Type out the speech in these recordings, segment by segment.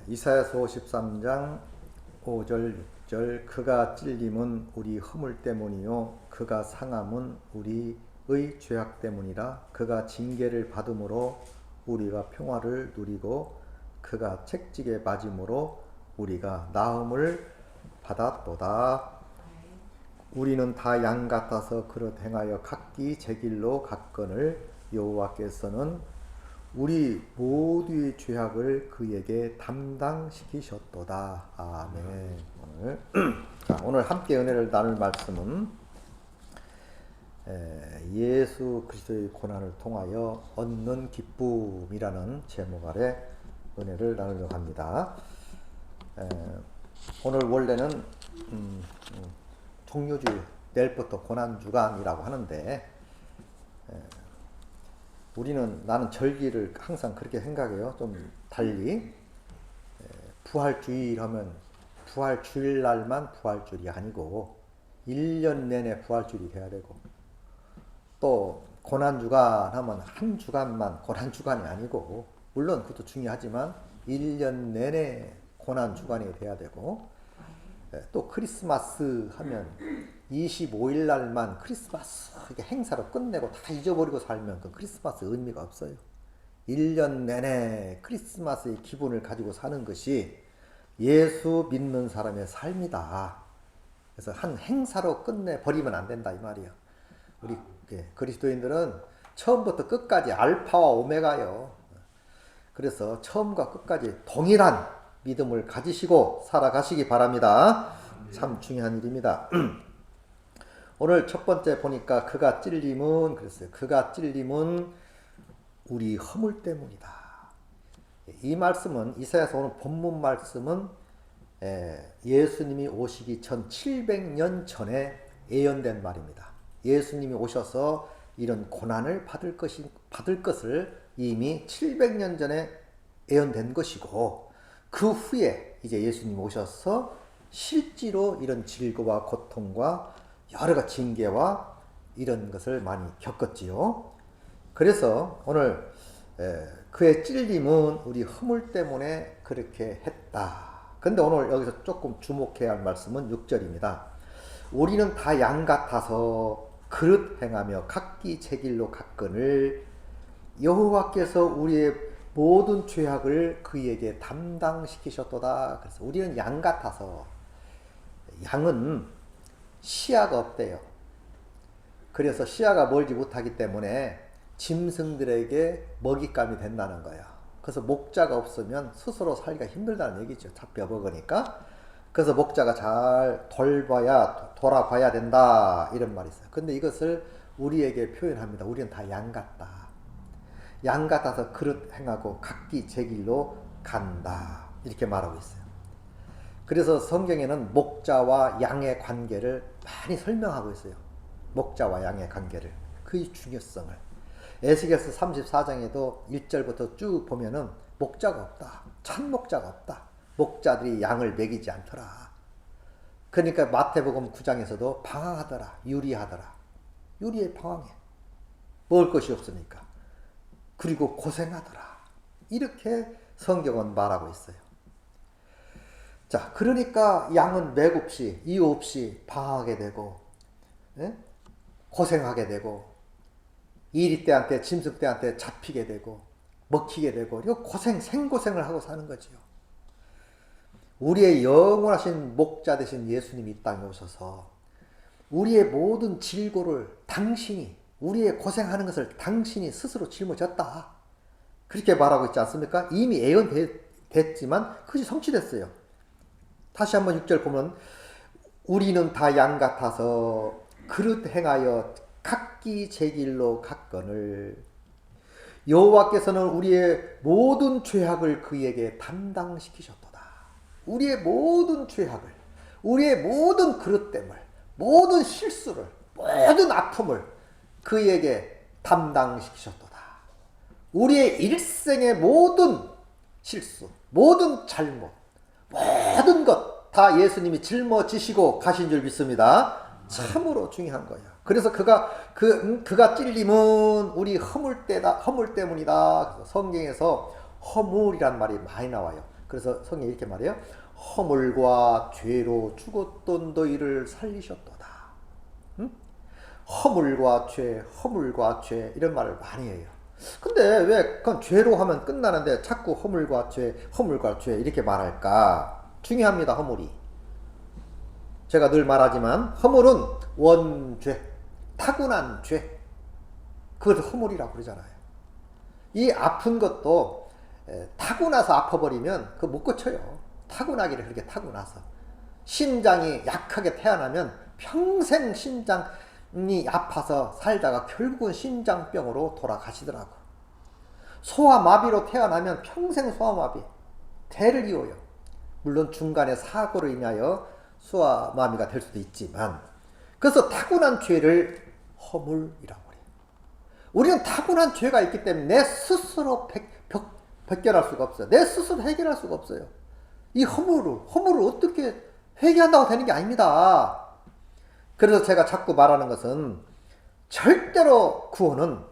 이사야서 53장 5절 6절 그가 찔림은 우리 허물 때문이요 그가 상함은 우리의 죄악 때문이라. 그가 징계를 받음으로 우리가 평화를 누리고 그가 책찍에 맞음으로 우리가 나음을 받았도다. 우리는 다 양 같아서 그릇 행하여 각기 제 길로 갔거늘 여호와께서는 우리 모두의 죄악을 그에게 담당시키셨도다. 아멘. 오늘 함께 은혜를 나눌 말씀은 예수 그리스도의 고난을 통하여 얻는 기쁨이라는 제목 아래 은혜를 나누려고 합니다. 오늘 원래는 종료주일, 내일부터 고난주간이라고 하는데 나는 절기를 항상 그렇게 생각해요. 좀 달리 부활주일 하면 부활주일 날만 부활주일이 아니고 1년 내내 부활주일이 돼야 되고, 또 고난주간 하면 한 주간만 고난주간이 아니고, 물론 그것도 중요하지만 1년 내내 고난주간이 돼야 되고, 또 크리스마스 하면 25일 날만 크리스마스 행사로 끝내고 다 잊어버리고 살면 그 크리스마스 의미가 없어요. 1년 내내 크리스마스의 기분을 가지고 사는 것이 예수 믿는 사람의 삶이다. 그래서 한 행사로 끝내버리면 안 된다 이 말이야. 우리 그리스도인들은 처음부터 끝까지 알파와 오메가요. 그래서 처음과 끝까지 동일한 믿음을 가지시고 살아가시기 바랍니다. 참 중요한 일입니다. 오늘 첫 번째 보니까 그가 찔림은 그랬어요. 그가 찔림은 우리 허물 때문이다. 이 말씀은 이사야서 오늘 본문 말씀은 예수님이 오시기 전 700년 전에 예언된 말입니다. 예수님이 오셔서 이런 고난을 받을 것을 이미 700년 전에 예언된 것이고, 그 후에 이제 예수님이 오셔서 실제로 이런 질고와 고통과 여러 가지 징계와 이런 것을 많이 겪었지요. 그래서 오늘 그의 찔림은 우리 허물 때문에 그렇게 했다. 근데 오늘 여기서 조금 주목해야 할 말씀은 6절입니다. 우리는 다 양 같아서 그릇 행하며 각기 제 길로 갔거늘 여호와께서 우리의 모든 죄악을 그에게 담당시키셨도다. 그래서 우리는 양 같아서, 양은 시야가 없대요. 그래서 시야가 멀지 못하기 때문에 짐승들에게 먹잇감이 된다는 거예요. 그래서 목자가 없으면 스스로 살기가 힘들다는 얘기죠. 잡혀 먹으니까. 그래서 목자가 잘 돌아봐야 된다 이런 말이 있어요. 근데 이것을 우리에게 표현합니다. 우리는 다 양 같다. 양 같아서 그릇 행하고 각기 제 길로 간다 이렇게 말하고 있어요. 그래서 성경에는 목자와 양의 관계를 많이 설명하고 있어요. 목자와 양의 관계를, 그 중요성을. 에스겔서 34장에도 1절부터 쭉 보면은 목자가 없다, 참 목자가 없다, 목자들이 양을 먹이지 않더라. 그러니까 마태복음 9장에서도 방황하더라, 유리하더라. 유리에 방황해, 먹을 것이 없으니까. 그리고 고생하더라. 이렇게 성경은 말하고 있어요. 자, 그러니까 양은 맥 없이 이유 없이 방황하게 되고, 고생하게 되고, 이리떼한테 짐승떼한테 잡히게 되고 먹히게 되고, 그리고 생고생을 하고 사는 거지요. 우리의 영원하신 목자 되신 예수님이 이 땅에 오셔서 우리의 모든 질고를 당신이, 우리의 고생하는 것을 당신이 스스로 짊어졌다. 그렇게 말하고 있지 않습니까? 이미 예언됐지만 그것이 성취됐어요. 다시 한번 6절 보면 우리는 다 양 같아서 그릇 행하여 각기 제 길로 갔거늘 여호와께서는 우리의 모든 죄악을 그에게 담당시키셨도다. 우리의 모든 죄악을, 우리의 모든 그릇됨을, 모든 실수를, 모든 아픔을 그에게 담당시키셨도다. 우리의 일생의 모든 실수, 모든 잘못, 모든 것 다 예수님이 짊어지시고 가신 줄 믿습니다. 참으로 중요한 거예요. 그래서 그가 찔림은 우리 허물 때문이다. 그래서 성경에서 허물이란 말이 많이 나와요. 그래서 성경이 이렇게 말해요. 허물과 죄로 죽었던 너희를 살리셨도다. 응? 허물과 죄 이런 말을 많이 해요. 근데 왜 그건 죄로 하면 끝나는데 자꾸 허물과 죄 이렇게 말할까? 중요합니다. 허물이. 제가 늘 말하지만 허물은 원죄, 타고난 죄. 그것을 허물이라고 그러잖아요. 이 아픈 것도 타고나서 아파버리면 그거 못 고쳐요. 타고나기를 그렇게 타고나서. 신장이 약하게 태어나면 평생 신장이 아파서 살다가 결국은 신장병으로 돌아가시더라고. 소아마비로 태어나면 평생 소아마비, 대를 이어요. 물론 중간에 사고로 인하여 소아마비가 될 수도 있지만, 그래서 타고난 죄를 허물이라고 해요. 우리는 타고난 죄가 있기 때문에 내 스스로 벗겨날 수가 없어요. 내 스스로 해결할 수가 없어요. 이 허물을 어떻게 회개한다고 되는 게 아닙니다. 그래서 제가 자꾸 말하는 것은 절대로 구원은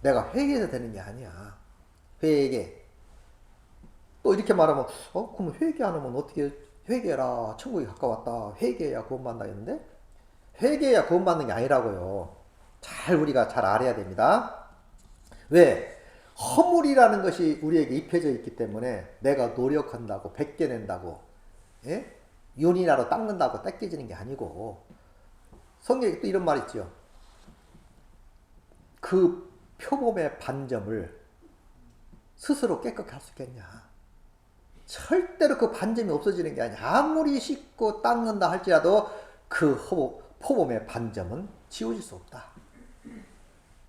내가 회개해서 되는 게 아니야. 회개. 또 이렇게 말하면 그럼 회개 안 하면 어떻게 회개해라. 천국이 가까웠다. 회개해야 구원받는다 했는데 회개해야 구원받는 게 아니라고요. 우리가 잘 알아야 됩니다. 왜? 허물이라는 것이 우리에게 입혀져 있기 때문에 내가 노력한다고 벗겨낸다고 윤이나로 닦는다고 닦여지는 게 아니고, 성경에 또 이런 말 있죠. 그 표범의 반점을 스스로 깨끗하게 할 수 있겠냐. 절대로 그 반점이 없어지는 게 아니야. 아무리 씻고 닦는다 할지라도 그 표범의 반점은 지워질 수 없다.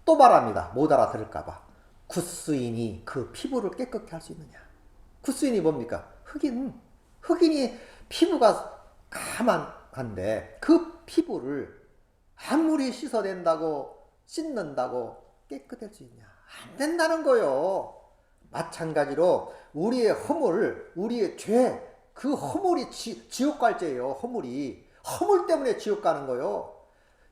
또 말합니다. 못 알아들을까봐. 굿수인이 그 피부를 깨끗하게 할 수 있느냐. 굿수인이 뭡니까? 흑인이 피부가 까만한데 그 피부를 아무리 씻어낸다고 씻는다고 깨끗할 수 있냐. 안 된다는 거요. 마찬가지로 우리의 허물, 우리의 죄, 그 허물이 지옥 갈 죄예요. 허물 때문에 지옥 가는 거요.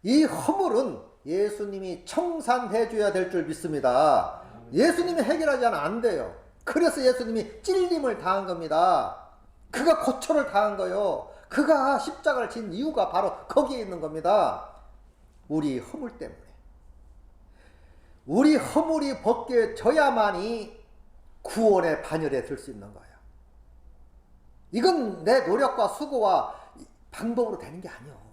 이 허물은 예수님이 청산해 줘야 될 줄 믿습니다. 예수님이 해결하지 않으면 안 돼요. 그래서 예수님이 찔림을 당한 겁니다. 그가 고초를 당한 거요. 그가 십자가를 진 이유가 바로 거기에 있는 겁니다. 우리 허물 때문에. 우리 허물이 벗겨져야만이 구원의 반열에 들 수 있는 거예요. 이건 내 노력과 수고와 방법으로 되는 게 아니에요.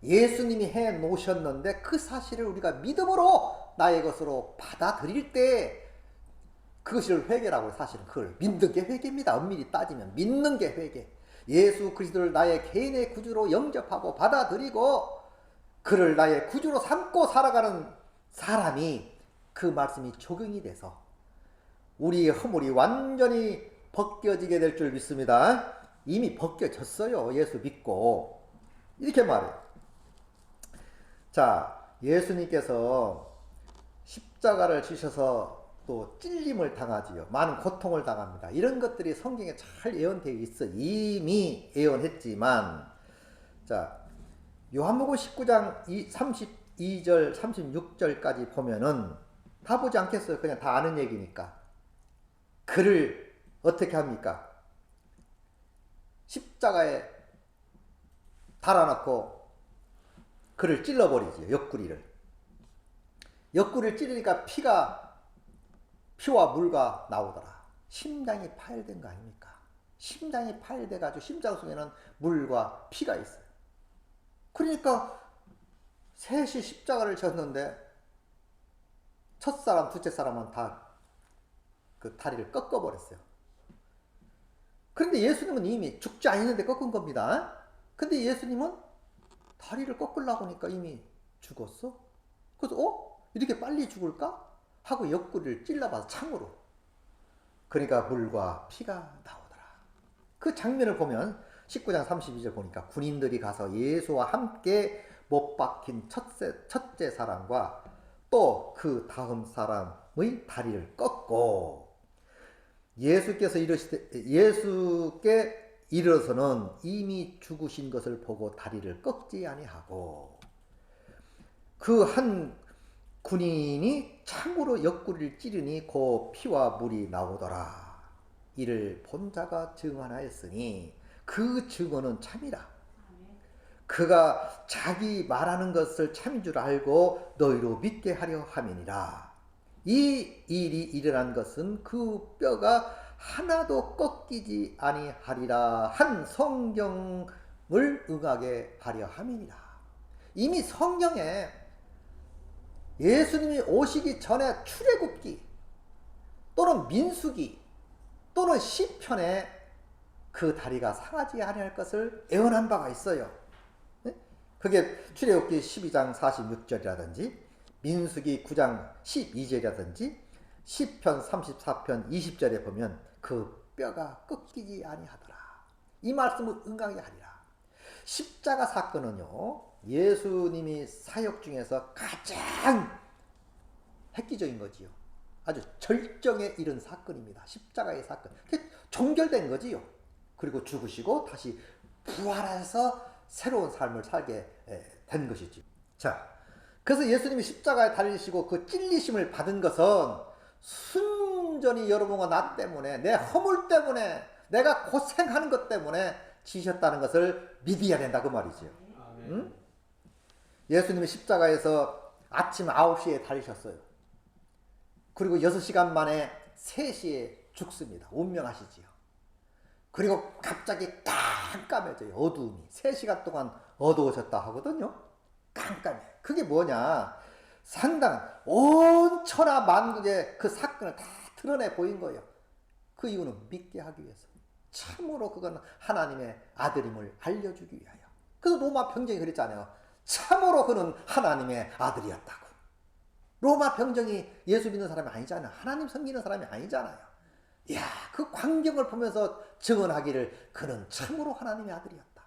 예수님이 해 놓으셨는데 그 사실을 우리가 믿음으로 나의 것으로 받아들일 때 그것을 회개라고 해요. 사실은 그걸 믿는 게 회개입니다. 엄밀히 따지면 믿는 게 회개. 예수 그리스도를 나의 개인의 구주로 영접하고 받아들이고 그를 나의 구주로 삼고 살아가는 사람이 그 말씀이 적용이 돼서 우리의 허물이 완전히 벗겨지게 될 줄 믿습니다. 이미 벗겨졌어요. 예수 믿고. 이렇게 말해요. 자, 예수님께서 십자가를 지셔서 또 찔림을 당하지요. 많은 고통을 당합니다. 이런 것들이 성경에 잘 예언되어 있어. 이미 예언했지만, 자, 요한복음 19장 32절, 36절까지 보면은 다 보지 않겠어요. 그냥 다 아는 얘기니까. 그를 어떻게 합니까? 십자가에 달아놓고 그를 찔러버리지요. 옆구리를 찌르니까 피와 물과 나오더라. 심장이 파열된 거 아닙니까? 심장이 파열돼가지고 심장 속에는 물과 피가 있어요. 그러니까 셋이 십자가를 졌는데 첫사람, 둘째 사람은 다 그 다리를 꺾어버렸어요. 그런데 예수님은 이미 죽지 않았는데 꺾은 겁니다. 근데 예수님은 다리를 꺾으려고 하니까 이미 죽었어. 그래서 이렇게 빨리 죽을까? 하고 옆구리를 찔러봐서 창으로. 그러니까 물과 피가 나오더라. 그 장면을 보면 19장 32절 보니까 군인들이 가서 예수와 함께 못 박힌 첫째 사람과 또 그 다음 사람의 다리를 꺾고 예수께 이르러서는 이미 죽으신 것을 보고 다리를 꺾지 아니하고 그 한 군인이 창으로 옆구리를 찌르니 그 피와 물이 나오더라. 이를 본 자가 증언하였으니 그 증언은 참이라. 그가 자기 말하는 것을 참인 줄 알고 너희로 믿게 하려 함이니라. 이 일이 일어난 것은 그 뼈가 하나도 꺾이지 아니하리라 한 성경을 응하게 하려 함이니라. 이미 성경에 예수님이 오시기 전에 출애굽기 또는 민수기 또는 시편에 그 다리가 상하지 아니할 것을 예언한 바가 있어요. 그게 출애굽기 12장 46절이라든지 민수기 9장 12절이라든지 시편 34편 20절에 보면 그 뼈가 꺾이지 아니하더라. 이 말씀을 응하게 하리라. 십자가 사건은요, 예수님이 사역 중에서 가장 획기적인 거지요. 아주 절정에 이른 사건입니다. 십자가의 사건. 그게 종결된 거지요. 그리고 죽으시고 다시 부활해서 새로운 삶을 살게 된 것이지. 자, 그래서 예수님이 십자가에 달리시고 그 찔리심을 받은 것은 순전히 여러분과 나 때문에, 내 허물 때문에, 내가 고생하는 것 때문에 지셨다는 것을 믿어야 된다 그 말이죠. 응? 예수님이 십자가에서 아침 9시에 달리셨어요. 그리고 6시간 만에 3시에 죽습니다. 운명하시지요. 그리고 갑자기 깜깜해져요. 어두움이. 3시간 동안 어두워졌다 하거든요. 깜깜해. 그게 뭐냐. 상당한 온 천하 만국의 그 사건을 다 드러내 보인 거예요. 그 이유는 믿게 하기 위해서. 참으로 그건 하나님의 아들임을 알려주기 위하여. 그래서 로마 병정이 그랬잖아요. 참으로 그는 하나님의 아들이었다고. 로마 병정이 예수 믿는 사람이 아니잖아요. 하나님 섬기는 사람이 아니잖아요. 이야, 그 광경을 보면서 증언하기를 그는 참으로 하나님의 아들이었다.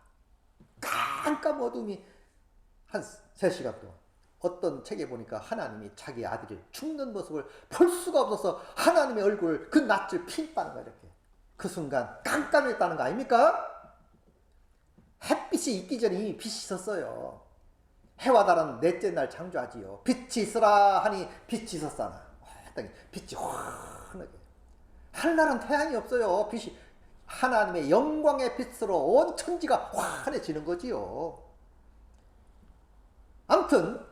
깜깜 어둠이 한 3시간 동안. 어떤 책에 보니까 하나님이 자기 아들이 죽는 모습을 볼 수가 없어서 하나님의 얼굴 그 낯을 피했다는 거예요. 이렇게. 그 순간 깜깜했다는 거 아닙니까? 햇빛이 있기 전에 이미 빛이 있었어요. 해와 달은 넷째 날 창조하지요. 빛이 있으라 하니 빛이 있었잖아. 빛이 환하게. 하늘날은 태양이 없어요. 빛이 하나님의 영광의 빛으로 온 천지가 환해지는 거지요. 아무튼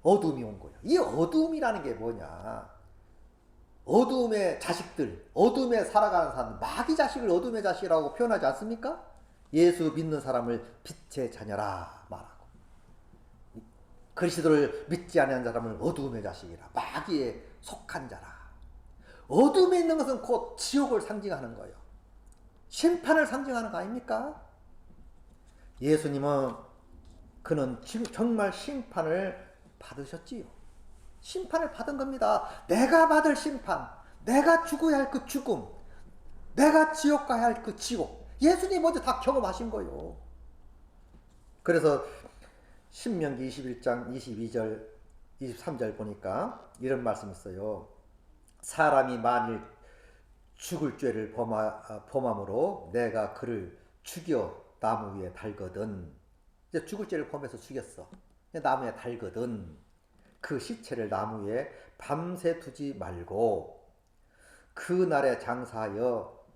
어둠이 온 거예요. 이 어둠이라는 게 뭐냐. 어둠의 자식들, 어둠에 살아가는 사람, 마귀 자식을 어둠의 자식이라고 표현하지 않습니까? 예수 믿는 사람을 빛의 자녀라 말하고, 그리스도를 믿지 않는 사람을 어둠의 자식이라, 마귀에 속한 자라. 어둠에 있는 것은 곧 지옥을 상징하는 거예요. 심판을 상징하는 거 아닙니까? 예수님은 그는 정말 심판을 받으셨지요. 심판을 받은 겁니다. 내가 받을 심판, 내가 죽어야 할 그 죽음, 내가 지옥 가야 할 그 지옥, 예수님이 먼저 다 경험하신 거예요. 그래서 신명기 21장 22절 23절 보니까 이런 말씀이 있어요. 사람이 만일 죽을 죄를 범함으로 내가 그를 죽여 나무 위에 달거든. 이제 죽을 죄를 범해서 죽였어. 나무에 달거든. 그 시체를 나무 위에 밤새 두지 말고 그 날에 장사하여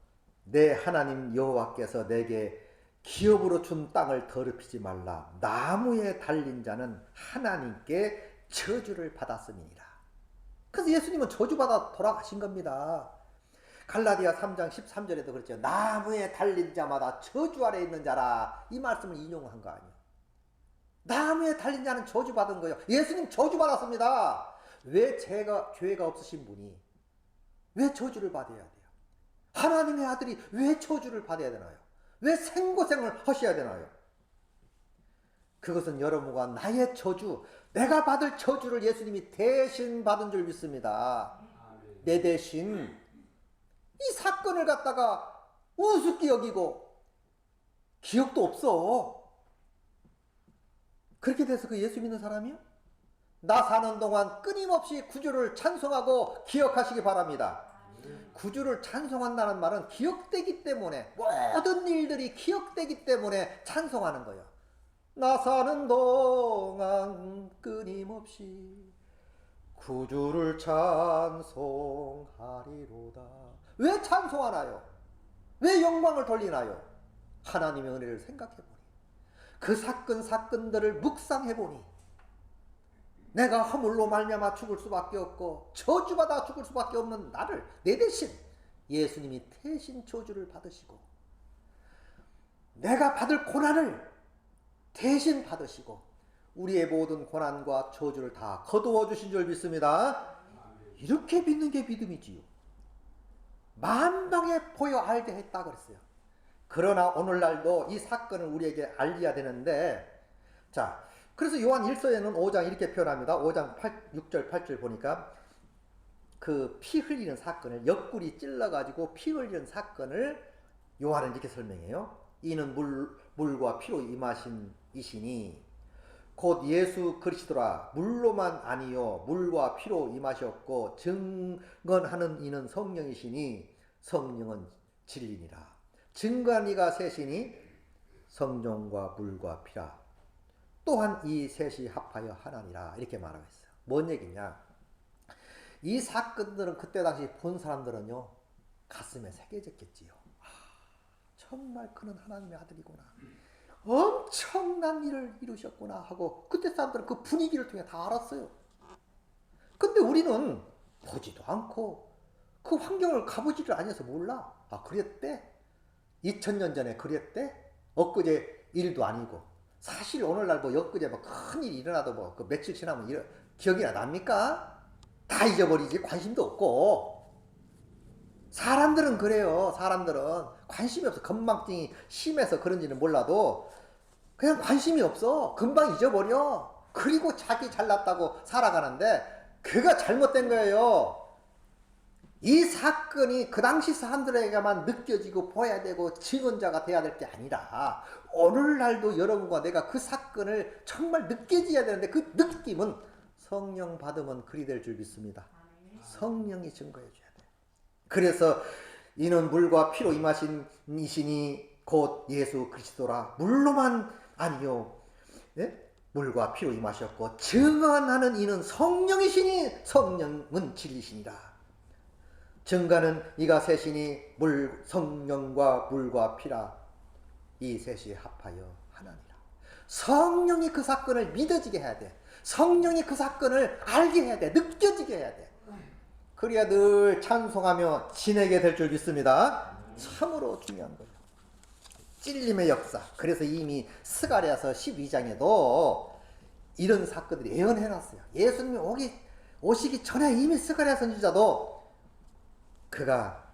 내 하나님 여호와께서 내게 기업으로 준 땅을 더럽히지 말라. 나무에 달린 자는 하나님께 저주를 받았음이니라. 그래서 예수님은 저주받아 돌아가신 겁니다. 갈라디아 3장 13절에도 그랬죠. 나무에 달린 자마다 저주 아래 있는 자라. 이 말씀을 인용한 거 아니에요. 나무에 달린 자는 저주받은 거예요. 예수님 저주받았습니다. 왜 죄가 없으신 분이 왜 저주를 받아야 돼요? 하나님의 아들이 왜 저주를 받아야 되나요? 왜 생고생을 하셔야 되나요? 그것은 여러분과 나의 저주, 내가 받을 저주를 예수님이 대신 받은 줄 믿습니다. 내 대신 이 사건을 갖다가 우습게 여기고 기억도 없어. 그렇게 돼서 그 예수 믿는 사람이요? 나 사는 동안 끊임없이 구주를 찬송하고 기억하시기 바랍니다. 구주를 찬송한다는 말은 기억되기 때문에, 모든 일들이 기억되기 때문에 찬송하는 거예요. 나 사는 동안 끊임없이 구주를 찬송하리로다. 왜 찬송하나요? 왜 영광을 돌리나요? 하나님의 은혜를 생각해보니, 그 사건들을 묵상해보니, 내가 허물로 말미암아 죽을 수밖에 없고 저주받아 죽을 수밖에 없는 나를 내 대신 예수님이 대신 저주를 받으시고, 내가 받을 고난을 대신 받으시고 우리의 모든 고난과 저주를 다 거두어 주신 줄 믿습니다. 이렇게 믿는 게 믿음이지요. 만방에 보여 알게 했다 그랬어요. 그러나 오늘날도 이 사건을 우리에게 알려야 되는데, 자, 그래서 요한 1서에는 5장 이렇게 표현합니다. 5장 6절 8절 보니까 그 피 흘리는 사건을, 옆구리 찔러가지고 피 흘리는 사건을 요한은 이렇게 설명해요. 이는 물과 피로 임하신 이시니 곧 예수 그리스도라. 물로만 아니요 물과 피로 임하셨고 증언하는 이는 성령이시니 성령은 진리니라. 증거한 이가 셋이니 성령과 물과 피라. 또한 이 셋이 합하여 하나니라. 이렇게 말하고 있어요. 뭔 얘기냐? 이 사건들은 그때 당시 본 사람들은요, 가슴에 새겨졌겠지요. 정말 그는 하나님의 아들이구나, 엄청난 일을 이루셨구나 하고 그때 사람들은 그 분위기를 통해 다 알았어요. 근데 우리는 보지도 않고 그 환경을 가보지를 않아서 몰라. 그랬대? 2000년 전에 그랬대? 엊그제 일도 아니고. 사실 오늘날 뭐 엊그제 뭐 큰일이 일어나도 뭐 그 며칠 지나면 기억이나 납니까? 다 잊어버리지. 관심도 없고. 사람들은 그래요. 사람들은 관심이 없어. 건망증이 심해서 그런지는 몰라도 그냥 관심이 없어. 금방 잊어버려. 그리고 자기 잘났다고 살아가는데 그가 잘못된 거예요. 이 사건이 그 당시 사람들에게만 느껴지고 보여야 되고 증언자가 돼야 될 게 아니라 오늘날도 여러분과 내가 그 사건을 정말 느껴져야 되는데, 그 느낌은 성령 받으면 그리 될 줄 믿습니다. 성령이 증거해 줘야 돼. 그래서 이는 물과 피로 임하신 이시니 곧 예수 그리스도라. 물로만 아니요, 네? 물과 피로 임하셨고 증언하는 이는 성령이시니 성령은 진리시니라. 증거는 이가 셋이니 성령과 물과 피라. 이 셋이 합하여 하나니라. 성령이 그 사건을 믿어지게 해야 돼. 성령이 그 사건을 알게 해야 돼. 느껴지게 해야 돼. 그래야 늘 찬송하며 지내게 될 줄 믿습니다. 참으로 중요한 거예요. 찔림의 역사. 그래서 이미 스가랴서 12장에도 이런 사건들이 예언해놨어요. 예수님이 오시기 전에 이미 스가랴 선지자도 그가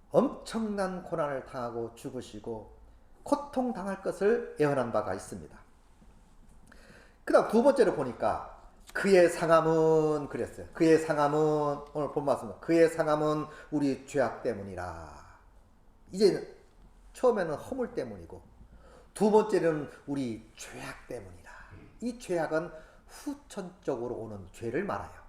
엄청난 고난을 당하고 죽으시고 고통당할 것을 예언한 바가 있습니다. 그 다음 두 번째로 보니까 그의 상함은 그랬어요. 그의 상함은, 오늘 본 말씀, 그의 상함은 우리 죄악 때문이라. 이제 처음에는 허물 때문이고 두 번째는 우리 죄악 때문이라. 이 죄악은 후천적으로 오는 죄를 말해요.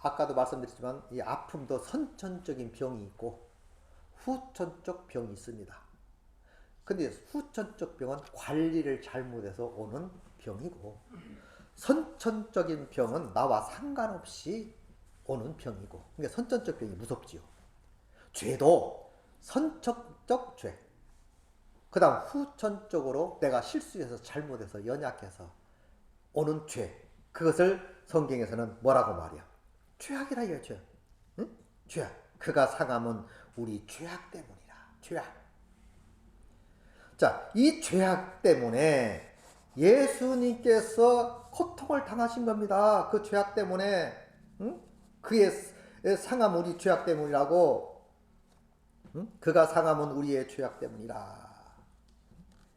아까도 말씀드렸지만 이 아픔도 선천적인 병이 있고 후천적 병이 있습니다. 근데 후천적 병은 관리를 잘못해서 오는 병이고, 선천적인 병은 나와 상관없이 오는 병이고. 그러니까 선천적 병이 무섭지요. 죄도 선천적 죄, 그 다음 후천적으로 내가 실수해서 잘못해서 연약해서 오는 죄, 그것을 성경에서는 뭐라고 말이야? 죄악이라 이거야. 죄. 응? 죄악. 그가 상함은 우리 죄악 때문이라. 죄악. 자, 이 죄악 때문에 예수님께서 고통을 당하신 겁니다. 그 죄악 때문에. 응? 그의 상함 우리 죄악 때문이라고. 응? 그가 상함은 우리의 죄악 때문이라.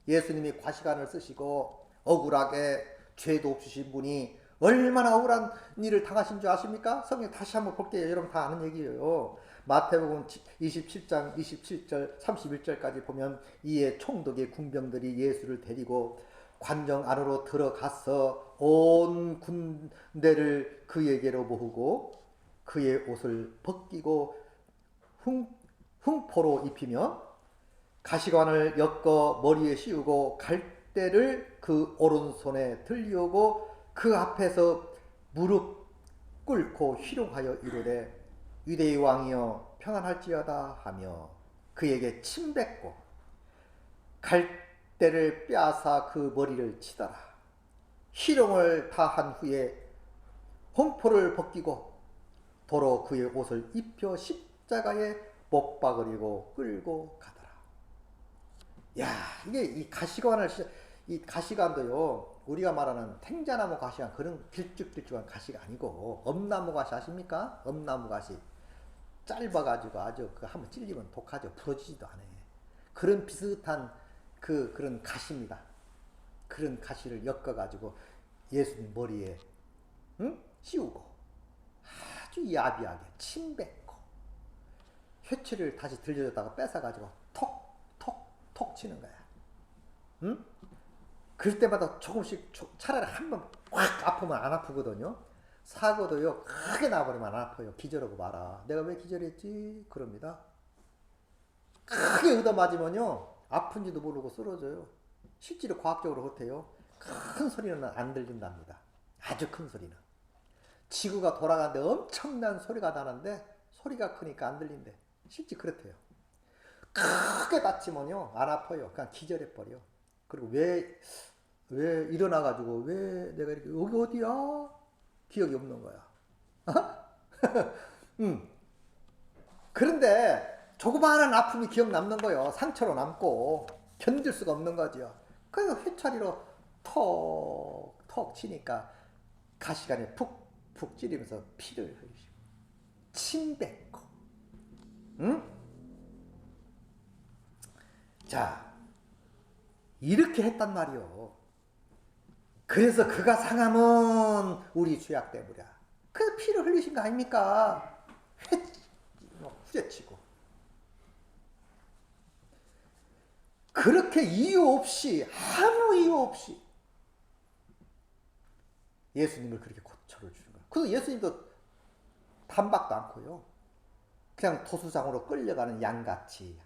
예수님이 과시간을 쓰시고 억울하게 죄도 없으신 분이 얼마나 억울한 일을 당하신 줄 아십니까? 성경 다시 한번 볼게요. 여러분 다 아는 얘기예요. 마태복음 27장 27절 31절까지 보면 이에 총독의 군병들이 예수를 데리고 관정 안으로 들어가서 온 군대를 그에게로 모으고 그의 옷을 벗기고 흉포로 입히며 가시관을 엮어 머리에 씌우고 갈대를 그 오른손에 들려오고 그 앞에서 무릎 꿇고 희롱하여 이르되 유대의 왕이여 평안할지어다 하며 그에게 침뱉고 갈대를 빼앗아 그 머리를 치더라. 희롱을 다한 후에 hom포를 벗기고 도로 그의 옷을 입혀 십자가에 못 박으리고 끌고 가더라. 야, 이게 이 가시관도요, 우리가 말하는 탱자나무 가시관, 그런 길쭉길쭉한 가시가 아니고, 엄나무 가시 아십니까? 엄나무 가시. 짧아가지고 아주 그 한번 찔리면 독하죠. 부러지지도 않아요. 그런 비슷한 그런 가시입니다. 그런 가시를 엮어가지고 예수님 머리에, 응? 씌우고, 아주 야비하게 침뱉고, 회초리를 다시 들려줬다가 뺏어가지고 톡 치는 거야. 응? 그럴 때마다 조금씩 차라리 한 번 확 아프면 안 아프거든요. 사고도요 크게 나버리면 안 아파요. 기절하고 말아. 내가 왜 기절했지? 그럽니다. 크게 얻어맞으면요 아픈지도 모르고 쓰러져요. 실제로 과학적으로 그렇대요. 큰 소리는 안 들린답니다. 아주 큰 소리는. 지구가 돌아가는데 엄청난 소리가 나는데 소리가 크니까 안 들린대. 실제 그렇대요. 크게 다치면요 안 아파요. 그냥 기절해버려. 그리고 왜 일어나가지고 왜 내가 이렇게 여기 어디야? 기억이 없는 거야. 그런데 조그마한 아픔이 기억 남는 거요. 상처로 남고 견딜 수가 없는 거죠. 그래서 회차리로 톡 치니까 가시관에 푹푹 찌르면서 피를 흘리시고 침 뱉고, 응? 자, 이렇게 했단 말이요. 그래서 그가 상함은 우리 죄악 때문이야. 그래서 피를 흘리신 거 아닙니까? 후려치고. 그렇게 이유 없이, 아무 이유 없이 예수님을 그렇게 고초를 주는 거야. 그래서 예수님도 반박도 않고요. 그냥 토수장으로 끌려가는 양같이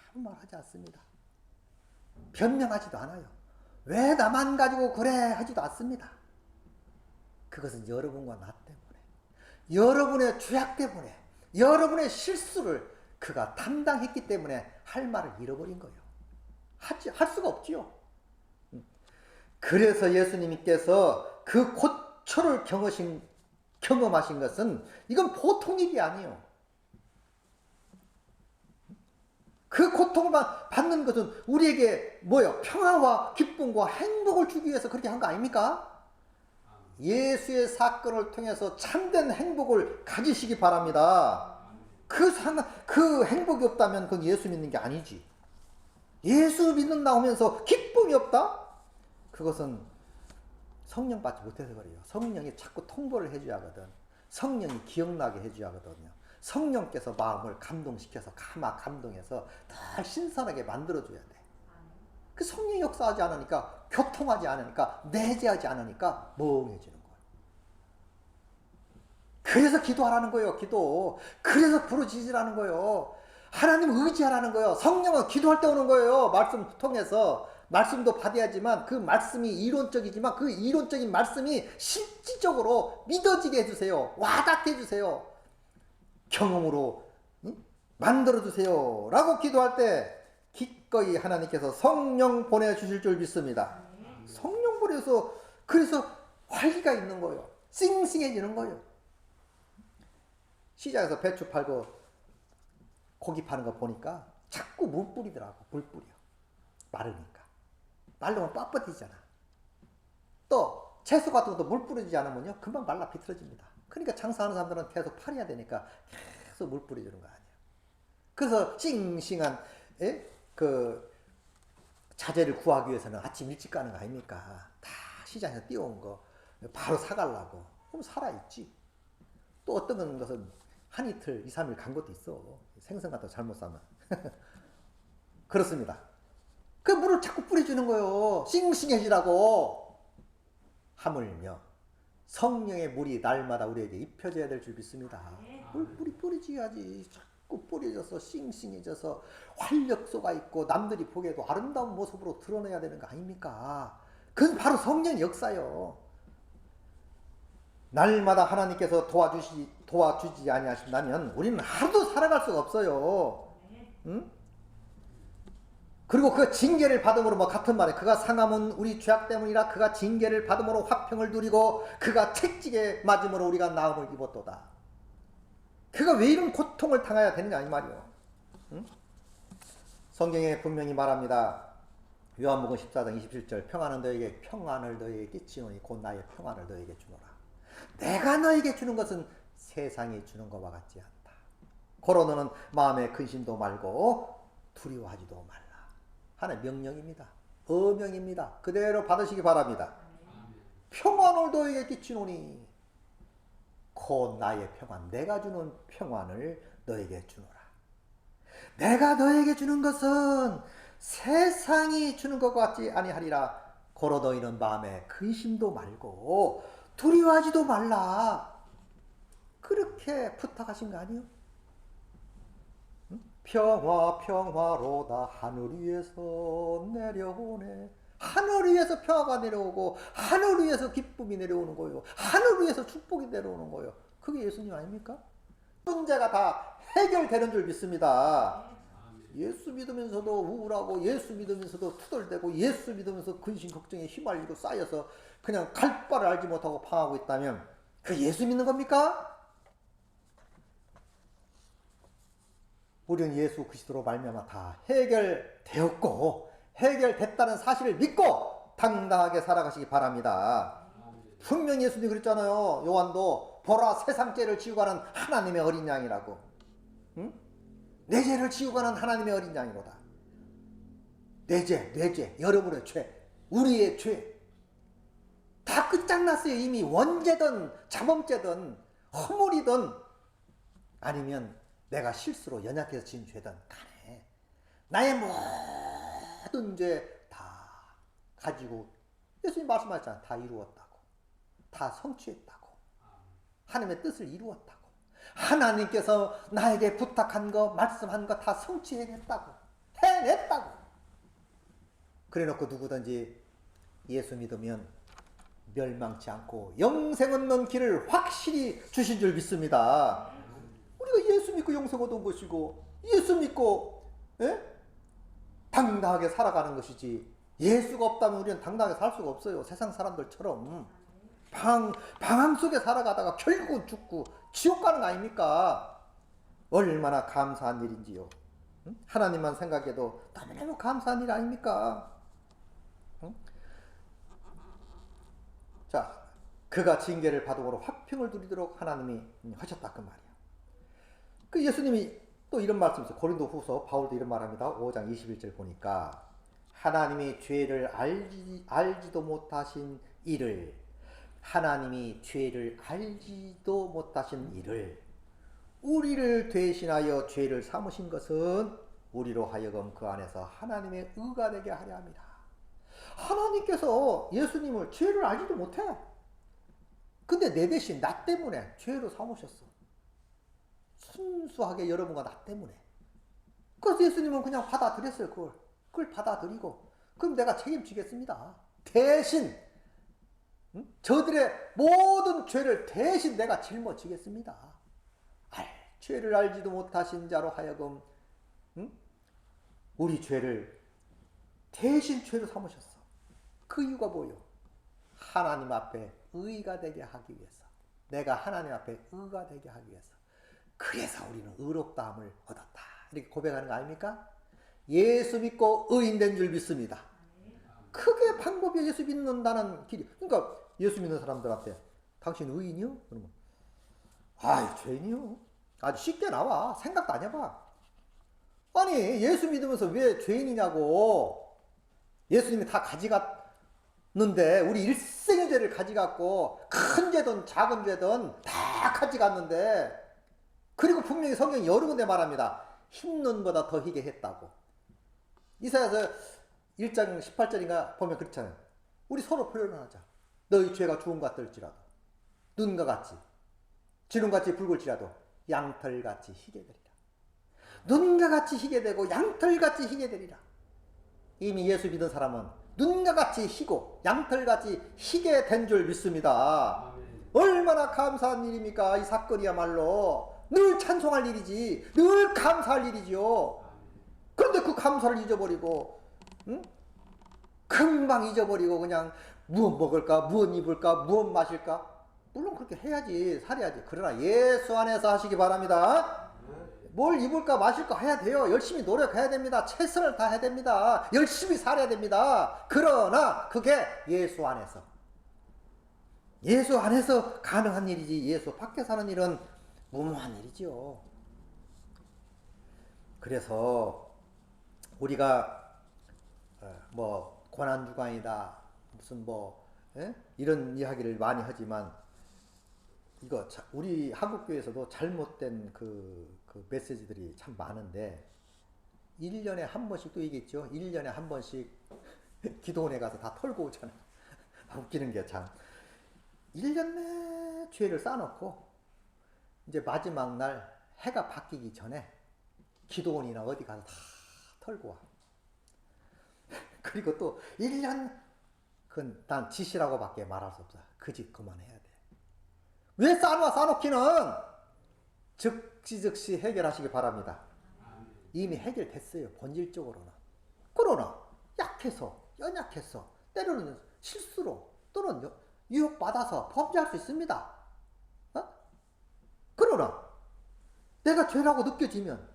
아무 말 하지 않습니다. 변명하지도 않아요. 왜 나만 가지고 그래 하지도 않습니다. 그것은 여러분과 나 때문에, 여러분의 죄악 때문에, 여러분의 실수를 그가 담당했기 때문에 할 말을 잃어버린 거예요. 할 수가 없지요. 그래서 예수님께서 그 고초를 경험하신 것은 이건 보통 일이 아니에요. 그 고통을 받는 것은 우리에게 뭐요? 평화와 기쁨과 행복을 주기 위해서 그렇게 한 거 아닙니까? 예수의 사건을 통해서 참된 행복을 가지시기 바랍니다. 그 행복이 없다면 그건 예수 믿는 게 아니지. 예수 믿는다 하면서 기쁨이 없다? 그것은 성령 받지 못해서 그래요. 성령이 자꾸 통보를 해줘야 하거든. 성령이 기억나게 해줘야 하거든요. 성령께서 마음을 감동시켜서 감동해서 더 신선하게 만들어줘야 돼. 그 성령이 역사하지 않으니까, 교통하지 않으니까, 내재하지 않으니까 멍해지는 거예요. 그래서 기도하라는 거예요. 기도. 그래서 부르짖으라는 거예요. 하나님 의지하라는 거예요. 성령은 기도할 때 오는 거예요. 말씀 통해서. 말씀도 받아야지만 그 말씀이 이론적이지만 그 이론적인 말씀이 실질적으로 믿어지게 해주세요. 와닿게 해주세요. 경험으로 만들어주세요 라고 기도할 때 기꺼이 하나님께서 성령 보내주실 줄 믿습니다. 성령 보내서 그래서 활기가 있는 거예요. 싱싱해지는 거예요. 시장에서 배추 팔고 고기 파는 거 보니까 자꾸 물 뿌리더라고. 물 뿌려. 마르니까. 말르면 뻣뻣해지잖아. 또 채소 같은 것도 물 뿌리지 않으면요 금방 말라 비틀어집니다. 그러니까 장사하는 사람들은 계속 팔아야 되니까 계속 물 뿌려주는 거 아니에요. 그래서 싱싱한 그 자재를 구하기 위해서는 아침 일찍 가는 거 아닙니까? 다 시장에서 띄워온 거 바로 사가려고. 그럼 살아있지. 또 어떤 것은 한 이틀, 2, 3일 간 것도 있어. 생선 같은 거 잘못 사면. 그렇습니다. 그 물을 자꾸 뿌려주는 거예요. 싱싱해지라고. 하물며 성령의 물이 날마다 우리에게 입혀져야 될 줄 믿습니다. 물 뿌리줘야지. 자꾸 뿌려져서 싱싱해져서 활력소가 있고 남들이 보기에도 아름다운 모습으로 드러내야 되는 거 아닙니까? 그건 바로 성령의 역사요. 날마다 하나님께서 도와주지 아니하신다면 우리는 하루도 살아갈 수가 없어요. 응? 그리고 그 징계를 받음으로 뭐 같은 말에 그가 상함은 우리 죄악 때문이라 그가 징계를 받음으로 화평을 누리고 그가 채찍에 맞음으로 우리가 나음을 입었도다. 그가 왜 이런 고통을 당해야 되느냐 이 말이요. 응? 성경에 분명히 말합니다. 요한복음 14장 27절 평안은 평안을 너에게 끼치노니 곧 나의 평안을 너에게 주노라. 내가 너에게 주는 것은 세상이 주는 것과 같지 않다. 고로 너는 마음에 근심도 말고 두려워하지도 말라. 하나의 명령입니다. 어명입니다. 그대로 받으시기 바랍니다. 평안을 너에게 끼치노니 곧 나의 평안, 내가 주는 평안을 너에게 주노라. 내가 너에게 주는 것은 세상이 주는 것 같지 아니하리라. 고로 너희는 마음에 근심도 말고 두려워하지도 말라. 그렇게 부탁하신 거 아니요? 평화 평화로다 하늘 위에서 내려오네. 하늘 위에서 평화가 내려오고 하늘 위에서 기쁨이 내려오는 거예요. 하늘 위에서 축복이 내려오는 거예요. 그게 예수님 아닙니까? 문제가 다 해결되는 줄 믿습니다. 예수 믿으면서도 우울하고 예수 믿으면서도 투덜대고 예수 믿으면서 근심 걱정에 휘말리고 쌓여서 그냥 갈 바를 알지 못하고 방하고 있다면 그 예수 믿는 겁니까? 우리는 예수 그리스도로 말미암아 다 해결되었고 해결됐다는 사실을 믿고 당당하게 살아가시기 바랍니다. 분명히 예수님이 그랬잖아요. 요한도 보라 세상 죄를 지고 가는 하나님의 어린 양이라고. 응? 내 죄를 지고 가는 하나님의 어린 양이로다. 내 죄, 여러분의 죄, 우리의 죄 다 끝장났어요. 이미 원죄든 자범죄든 허물이든 아니면 내가 실수로 연약해서 지은 죄든 간에 나의 모든 죄 다 가지고 예수님 말씀하셨잖아요. 다 이루었다고. 다 성취했다고. 하나님의 뜻을 이루었다고. 하나님께서 나에게 부탁한 거 말씀한 거 다 성취해냈다고. 해냈다고. 그래놓고 누구든지 예수 믿으면 멸망치 않고 영생 얻는 길을 확실히 주신 줄 믿습니다. 우리가 예수 믿고 영생 얻은 것이고 예수 믿고 당당하게 살아가는 것이지 예수가 없다면 우리는 당당하게 살 수가 없어요. 세상 사람들처럼 방황 속에 살아가다가 결국은 죽고 지옥 가는 거 아닙니까? 얼마나 감사한 일인지요. 하나님만 생각해도 너무너무 감사한 일 아닙니까? 자, 그가 징계를 받음으로 화평을 누리도록 하나님이 하셨다 그 말이야. 그 예수님이 또 이런 말씀이있어요. 고린도후서 바울도 이런 말합니다. 5장 21절 보니까 하나님이 죄를 알지도 못하신 이를 하나님이 죄를 알지도 못하신 이를 우리를 대신하여 죄를 삼으신 것은 우리로 하여금 그 안에서 하나님의 의가 되게 하려 합니다. 하나님께서 예수님을 죄를 알지도 못해. 근데 내 대신 나 때문에 죄로 삼으셨어. 순수하게 여러분과 나 때문에. 그래서 예수님은 그냥 받아들였어요. 그걸 받아들이고 그럼 내가 책임지겠습니다. 대신 저들의 모든 죄를 대신 내가 짊어지겠습니다. 죄를 알지도 못하신 자로 하여금 우리 죄를 대신 죄로 삼으셨어. 그 이유가 뭐요? 하나님 앞에 의가 되게 하기 위해서. 내가 하나님 앞에 의가 되게 하기 위해서. 그래서 우리는 의롭다함을 얻었다. 이렇게 고백하는 거 아닙니까? 예수 믿고 의인된 줄 믿습니다. 그게 방법이 예수 믿는다는 길이. 그러니까 예수 믿는 사람들한테 당신 의인이요? 그러면 죄인이요. 아주 쉽게 나와. 생각도 안 해봐. 아니 예수 믿으면서 왜 죄인이냐고. 예수님이 다 가져갔는데 우리 일생의 죄를 가져갔고 큰 죄든 작은 죄든 다 가져갔는데 그리고 분명히 성경이 여러 군데 말합니다. 흰눈보다 더 희게 했다고. 이사야서 1장 18절인가 보면 그렇잖아요. 우리 서로 표현을 하자. 너희 죄가 죽음과 같을지라도 눈과 같이 지름같이 붉을지라도 양털같이 희게 되리라. 눈과 같이 희게 되고 양털같이 희게 되리라. 이미 예수 믿은 사람은 눈과 같이 희고 양털같이 희게 된 줄 믿습니다. 얼마나 감사한 일입니까? 이 사건이야말로 늘 찬송할 일이지, 늘 감사할 일이지요. 그런데 그 감사를 잊어버리고, 응? 금방 잊어버리고 그냥 무엇 먹을까, 무엇 입을까, 무엇 마실까? 물론 그렇게 해야지, 살아야지. 그러나 예수 안에서 하시기 바랍니다. 뭘 입을까 마실까 해야 돼요. 열심히 노력해야 됩니다. 최선을 다해야 됩니다. 열심히 살아야 됩니다. 그러나 그게 예수 안에서, 예수 안에서 가능한 일이지, 예수 밖에 사는 일은 무모한 일이지요. 그래서 우리가 뭐 고난주간이다, 무슨 뭐 이런 이야기를 많이 하지만, 이거 우리 한국교회에서도 잘못된 그 메시지들이 참 많은데, 1년에 한 번씩 또 얘기했죠. 1년에 한 번씩 기도원에 가서 다 털고 오잖아요. 웃기는 게 참. 1년 내 죄를 쌓아놓고 이제 마지막 날 해가 바뀌기 전에 기도원이나 어디 가서 다 털고 와. 그리고 또 1년, 그건 난 짓이라고 밖에 말할 수 없어. 그 짓 그만해야 돼. 왜 쌓아놓기는 즉시 해결하시기 바랍니다. 이미 해결됐어요, 본질적으로는. 그러나 약해서, 연약해서, 때로는 실수로 또는 유혹받아서 범죄할 수 있습니다. 그러나 내가 죄라고 느껴지면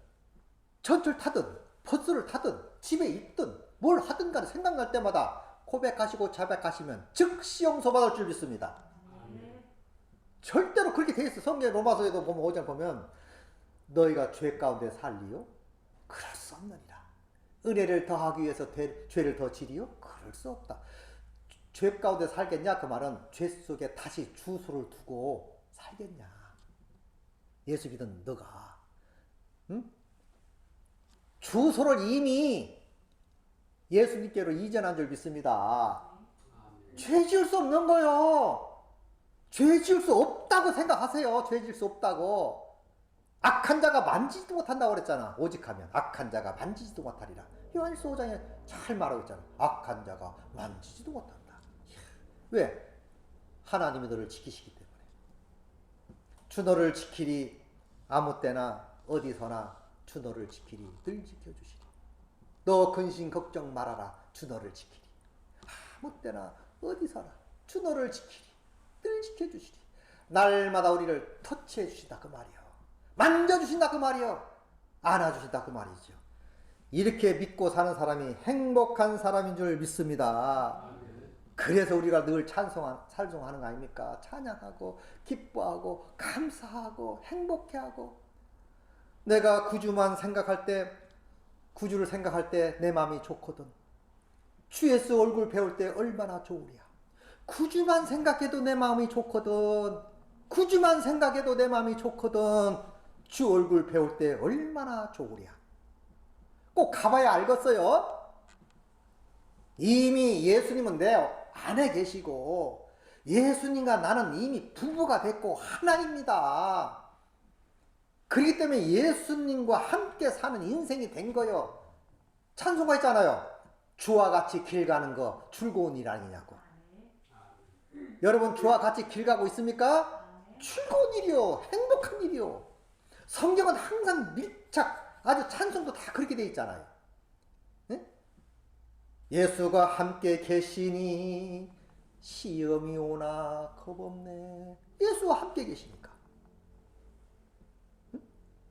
전철 타든 버스를 타든 집에 있든 뭘 하든 간에 생각날 때마다 고백하시고 자백하시면 즉시 용서받을 줄 믿습니다. 절대로 그렇게 돼 있어. 성경 로마서에도 보면 5장 보면 너희가 죄 가운데 살리요? 그럴 수 없느니라. 은혜를 더하기 위해서 죄를 더 지리요? 그럴 수 없다. 죄 가운데 살겠냐? 그 말은 죄 속에 다시 주소를 두고 살겠냐? 예수 믿은 너가, 응? 주소를 이미 예수님께로 이전한 줄 믿습니다. 죄 지을 수 없는 거요. 죄 지을 수 없다고 생각하세요. 죄 지을 수 없다고. 악한 자가 만지지도 못한다고 그랬잖아. 오직하면 악한 자가 만지지도 못하리라. 요한일서 5장에 잘 말하고 있잖아. 악한 자가 만지지도 못한다. 왜? 하나님이 너를 지키시기 때문에. 주 너를 지키리. 아무 때나 어디서나 주 너를 지키리. 늘 지켜주시리. 너 근심 걱정 말아라. 주 너를 지키리. 아무 때나 어디서나 주 너를 지키리. 늘 지켜주시리. 날마다 우리를 터치해 주신다 그 말이요. 만져주신다 그 말이요. 안아주신다 그 말이죠. 이렇게 믿고 사는 사람이 행복한 사람인 줄 믿습니다. 그래서 우리가 늘 찬송하는 거 아닙니까? 찬양하고 기뻐하고 감사하고 행복해하고. 내가 구주만 생각할 때, 구주를 생각할 때 내 마음이 좋거든. 주 예수 얼굴 배울 때 얼마나 좋으랴. 구주만 생각해도 내 마음이 좋거든. 구주만 생각해도 내 마음이 좋거든. 주 얼굴 배울 때 얼마나 좋으랴. 꼭 가봐야 알겠어요. 이미 예수님은 내 안에 계시고 예수님과 나는 이미 부부가 됐고 하나입니다. 그렇기 때문에 예수님과 함께 사는 인생이 된 거요. 찬송가 있잖아요. 주와 같이 길 가는 거 즐거운 일 아니냐고. 여러분 주와 같이 길 가고 있습니까? 즐거운 일이요. 행복한 일이요. 성경은 항상 밀착, 아주 찬송도 다 그렇게 돼 있잖아요. 네? 예수가 함께 계시니 시험이 오나 겁없네. 예수와 함께 계시니까.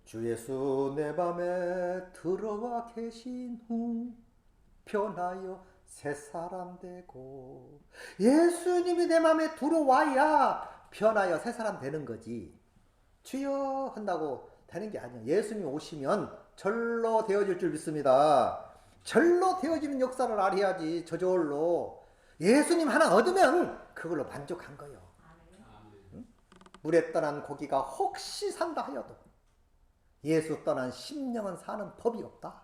주 예수 내 맘에 들어와 계신 후 변하여 새 사람 되고. 예수님이 내 맘에 들어와야 변하여 새 사람 되는 거지. 주여 한다고 되는 게 아니야. 예수님이 오시면 절로 되어질 줄 믿습니다. 절로 되어지는 역사를 알아야지. 저절로. 예수님 하나 얻으면 그걸로 만족한 거예요. 응? 물에 떠난 고기가 혹시 산다 하여도 예수 떠난 심령은 사는 법이 없다.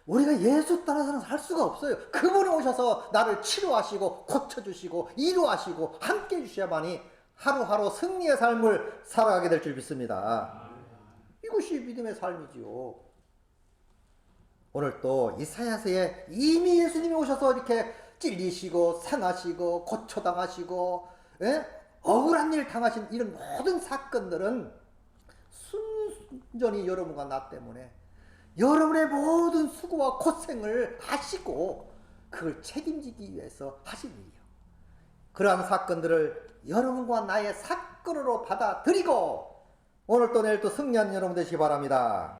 우리가 예수 떠나서는 살 수가 없어요. 그분이 오셔서 나를 치료하시고 고쳐주시고 이루하시고 함께 해주셔야만이 하루하루 승리의 삶을 살아가게 될 줄 믿습니다. 이것이 믿음의 삶이지요. 오늘 또 이사야서에 이미 예수님이 오셔서 이렇게 찔리시고 상하시고 고쳐당하시고 억울한 일 당하신 이런 모든 사건들은 순전히 여러분과 나 때문에 여러분의 모든 수고와 고생을 하시고 그걸 책임지기 위해서 하신 일이요. 그러한 사건들을 여러분과 나의 사건으로 받아들이고 오늘 또 내일 또 승리하는 여러분 되시기 바랍니다.